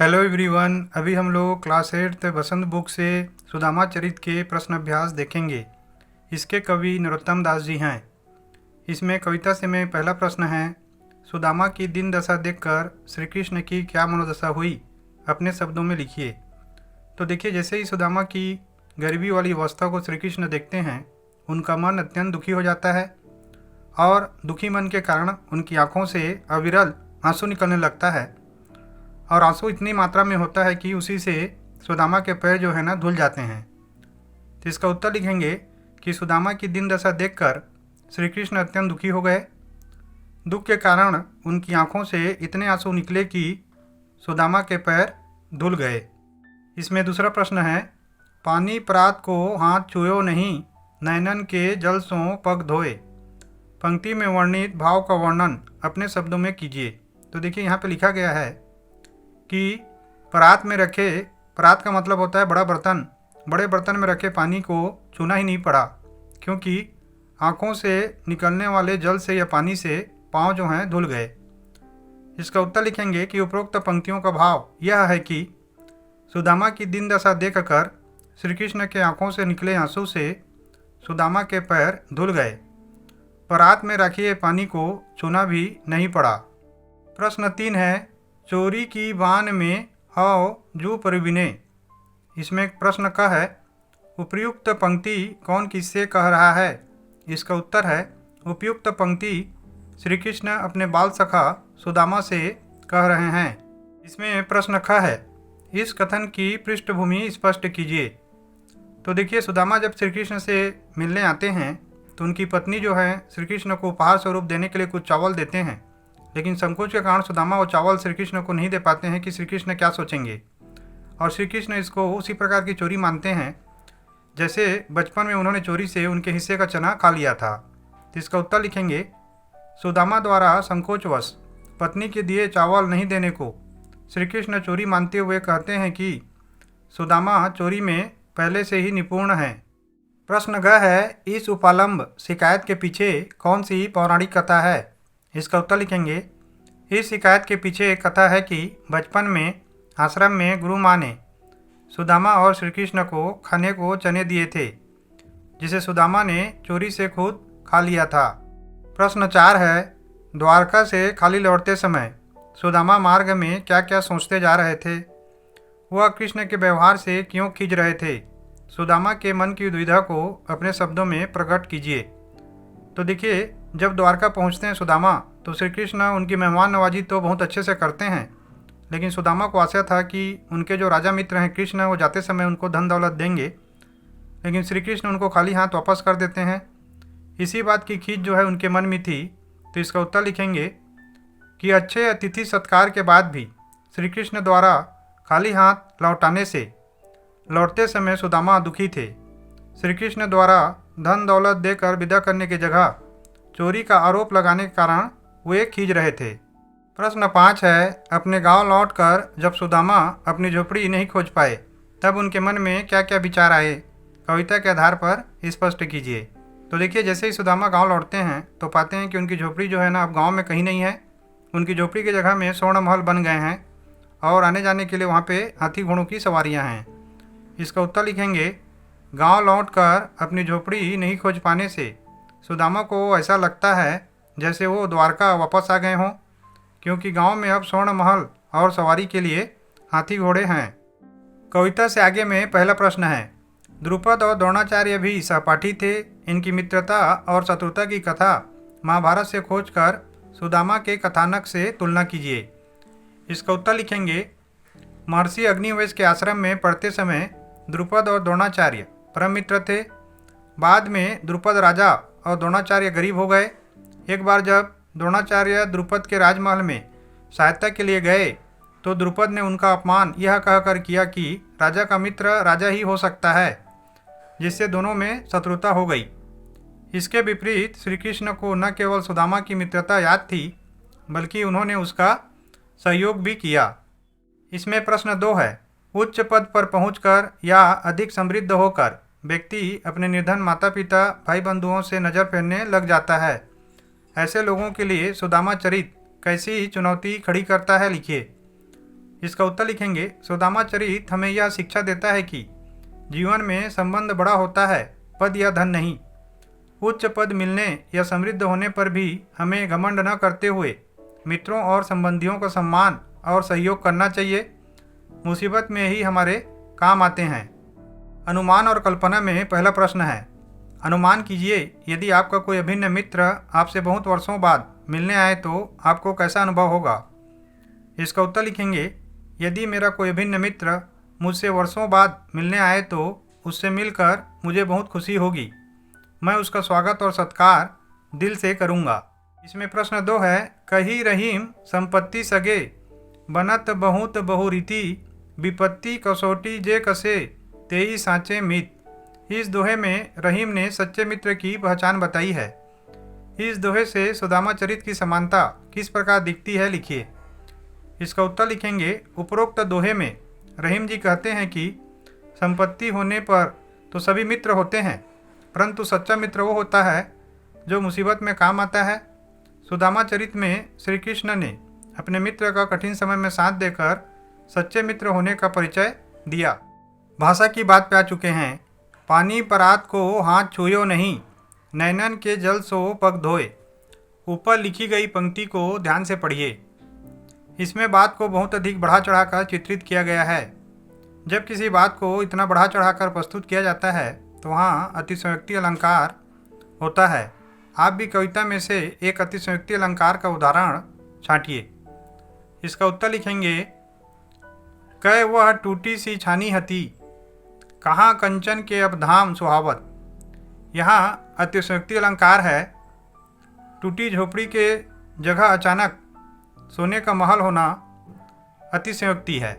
Hello everyone. अभी हम लोग क्लास 8 बसंत बुक से सुदामा चरित के प्रश्न अभ्यास देखेंगे। इसके कवि नरोत्तम दास जी हैं। इसमें कविता से में पहला प्रश्न है, सुदामा की दिन दशा देखकर श्री कृष्ण की क्या मनोदशा हुई, अपने शब्दों में लिखिए। तो देखिए, जैसे ही सुदामा की गरीबी वाली अवस्था को श्री कृष्ण देखते हैं, उनका मन अत्यंत दुखी हो जाता है और दुखी मन के कारण उनकी आँखों से अविरल आंसू निकलने लगता है और आंसू इतनी मात्रा में होता है कि उसी से सुदामा के पैर जो है ना धुल जाते हैं। तो इसका उत्तर लिखेंगे कि सुदामा की दिन दशा देखकर श्री कृष्ण अत्यंत दुखी हो गए। दुख के कारण उनकी आंखों से इतने आंसू निकले कि सुदामा के पैर धुल गए। इसमें दूसरा प्रश्न है, पानी प्रात को हाथ छुयो नहीं, नैनन के जल सो पग धोए। पंक्ति में वर्णित भाव का वर्णन अपने शब्दों में कीजिए। तो देखिए, यहाँ पे लिखा गया है कि परात में रखे, परात का मतलब होता है बड़ा बर्तन, बड़े बर्तन में रखे पानी को छूना ही नहीं पड़ा, क्योंकि आँखों से निकलने वाले जल से या पानी से पाँव जो हैं धुल गए। इसका उत्तर लिखेंगे कि उपरोक्त पंक्तियों का भाव यह है कि सुदामा की दिन दशा देखकर श्री कृष्ण के आँखों से निकले आंसू से सुदामा के पैर धुल गए, परात में रखे पानी को छूना भी नहीं पड़ा। प्रश्न 3 है, चोरी की बान में हव जू परवीने। इसमें एक प्रश्न का है, उपयुक्त पंक्ति कौन किससे कह रहा है। इसका उत्तर है, उपयुक्त पंक्ति श्री कृष्ण अपने बाल सखा सुदामा से कह रहे हैं। इसमें प्रश्न ख है, इस कथन की पृष्ठभूमि स्पष्ट कीजिए। तो देखिए, सुदामा जब श्री कृष्ण से मिलने आते हैं तो उनकी पत्नी जो है श्री कृष्ण को उपहार स्वरूप देने के लिए कुछ चावल देते हैं, लेकिन संकोच के कारण सुदामा वो चावल श्री कृष्ण को नहीं दे पाते हैं कि श्री कृष्ण क्या सोचेंगे, और श्री कृष्ण इसको उसी प्रकार की चोरी मानते हैं जैसे बचपन में उन्होंने चोरी से उनके हिस्से का चना खा लिया था। तो इसका उत्तर लिखेंगे, सुदामा द्वारा संकोचवश पत्नी के दिए चावल नहीं देने को श्री कृष्ण चोरी मानते हुए कहते हैं कि सुदामा चोरी में पहले से ही निपुण हैं। प्रश्न ग है, इस उपालंब शिकायत के पीछे कौन सी पौराणिक कथा है। इसका उत्तर लिखेंगे, इस शिकायत के पीछे एक कथा है कि बचपन में आश्रम में गुरु माँ ने सुदामा और श्री कृष्ण को खाने को चने दिए थे, जिसे सुदामा ने चोरी से खुद खा लिया था। प्रश्न 4 है, द्वारका से खाली लौटते समय सुदामा मार्ग में क्या क्या सोचते जा रहे थे, वह कृष्ण के व्यवहार से क्यों खींच रहे थे। सुदामा के मन की दुविधा को अपने शब्दों में प्रकट कीजिए। तो देखिए, जब द्वारका पहुंचते हैं सुदामा तो श्री कृष्ण उनकी मेहमान नवाजी तो बहुत अच्छे से करते हैं, लेकिन सुदामा को आशा था कि उनके जो राजा मित्र हैं कृष्ण, वो जाते समय उनको धन दौलत देंगे, लेकिन श्री कृष्ण उनको खाली हाथ वापस कर देते हैं। इसी बात की खींच जो है उनके मन में थी। तो इसका उत्तर लिखेंगे कि अच्छे अतिथि सत्कार के बाद भी श्री कृष्ण द्वारा खाली हाथ लौटाने से लौटते समय सुदामा दुखी थे। श्री कृष्ण द्वारा धन दौलत देकर विदा करने की जगह चोरी का आरोप लगाने के कारण वे खींच रहे थे। प्रश्न 5 है, अपने गांव लौटकर जब सुदामा अपनी झोपड़ी नहीं खोज पाए तब उनके मन में क्या क्या विचार आए, कविता के आधार पर स्पष्ट कीजिए। तो देखिए, जैसे ही सुदामा गांव लौटते हैं तो पाते हैं कि उनकी झोपड़ी जो है ना अब गांव में कहीं नहीं है। उनकी झोपड़ी की जगह में स्वर्ण महल बन गए हैं और आने जाने के लिए वहाँ पे हाथी घोड़ों की सवारियाँ हैं। इसका उत्तर लिखेंगे, गांव लौटकर अपनी झोपड़ी नहीं खोज पाने से सुदामा को ऐसा लगता है जैसे वो द्वारका वापस आ गए हों, क्योंकि गांव में अब स्वर्ण महल और सवारी के लिए हाथी घोड़े हैं। कविता से आगे में पहला प्रश्न है, द्रुपद और द्रोणाचार्य भी सहपाठी थे, इनकी मित्रता और शत्रुता की कथा महाभारत से खोजकर सुदामा के कथानक से तुलना कीजिए। इसका उत्तर लिखेंगे, महर्षि अग्निवेश के आश्रम में पढ़ते समय द्रुपद और द्रोणाचार्य परम मित्र थे। बाद में द्रुपद राजा और द्रोणाचार्य गरीब हो गए। एक बार जब द्रोणाचार्य द्रुपद के राजमहल में सहायता के लिए गए तो द्रुपद ने उनका अपमान यह कहकर किया कि राजा का मित्र राजा ही हो सकता है, जिससे दोनों में शत्रुता हो गई। इसके विपरीत श्री कृष्ण को न केवल सुदामा की मित्रता याद थी, बल्कि उन्होंने उसका सहयोग भी किया। इसमें प्रश्न 2 है, उच्च पद पर पहुंचकर या अधिक समृद्ध होकर व्यक्ति अपने निर्धन माता पिता भाई बंधुओं से नज़र फेरने लग जाता है। ऐसे लोगों के लिए सुदामा चरित कैसी चुनौती खड़ी करता है, लिखिए। इसका उत्तर लिखेंगे, सुदामा चरित हमें यह शिक्षा देता है कि जीवन में संबंध बड़ा होता है, पद या धन नहीं। उच्च पद मिलने या समृद्ध होने पर भी हमें घमंड न करते हुए मित्रों और संबंधियों का सम्मान और सहयोग करना चाहिए। मुसीबत में ही हमारे काम आते हैं। अनुमान और कल्पना में पहला प्रश्न है, अनुमान कीजिए यदि आपका कोई अभिन्न मित्र आपसे बहुत वर्षों बाद मिलने आए तो आपको कैसा अनुभव होगा। इसका उत्तर लिखेंगे, यदि मेरा कोई अभिन्न मित्र मुझसे वर्षों बाद मिलने आए तो उससे मिलकर मुझे बहुत खुशी होगी। मैं उसका स्वागत और सत्कार दिल से करूँगा। इसमें प्रश्न 2 है, कही रहीम संपत्ति सगे बनत बहुत बहुरीति विपत्ति कसौटी जे कसे तेई साँचे मित। इस दोहे में रहीम ने सच्चे मित्र की पहचान बताई है। इस दोहे से सुदामा चरित की समानता किस प्रकार दिखती है, लिखिए। इसका उत्तर लिखेंगे, उपरोक्त दोहे में रहीम जी कहते हैं कि संपत्ति होने पर तो सभी मित्र होते हैं, परंतु सच्चा मित्र वो होता है जो मुसीबत में काम आता है। सुदामा चरित में श्री कृष्ण ने अपने मित्र का कठिन समय में साथ देकर सच्चे मित्र होने का परिचय दिया। भाषा की बात पे आ चुके हैं। पानी परात को हाथ छुयो नहीं, नैनन के जल सो पग धोए। ऊपर लिखी गई पंक्ति को ध्यान से पढ़िए। इसमें बात को बहुत अधिक बढ़ा चढ़ाकर चित्रित किया गया है। जब किसी बात को इतना बढ़ा चढ़ाकर प्रस्तुत किया जाता है तो वहाँ अतिशयोक्ति अलंकार होता है। आप भी कविता में से एक अतिशयोक्ति अलंकार का उदाहरण छांटिए। इसका उत्तर लिखेंगे, कै वह टूटी सी छानी हती, कहाँ कंचन के अब धाम सुहावत। यहाँ अतिशयोक्ति अलंकार है। टूटी झोपड़ी के जगह अचानक सोने का महल होना अतिशयोक्ति है।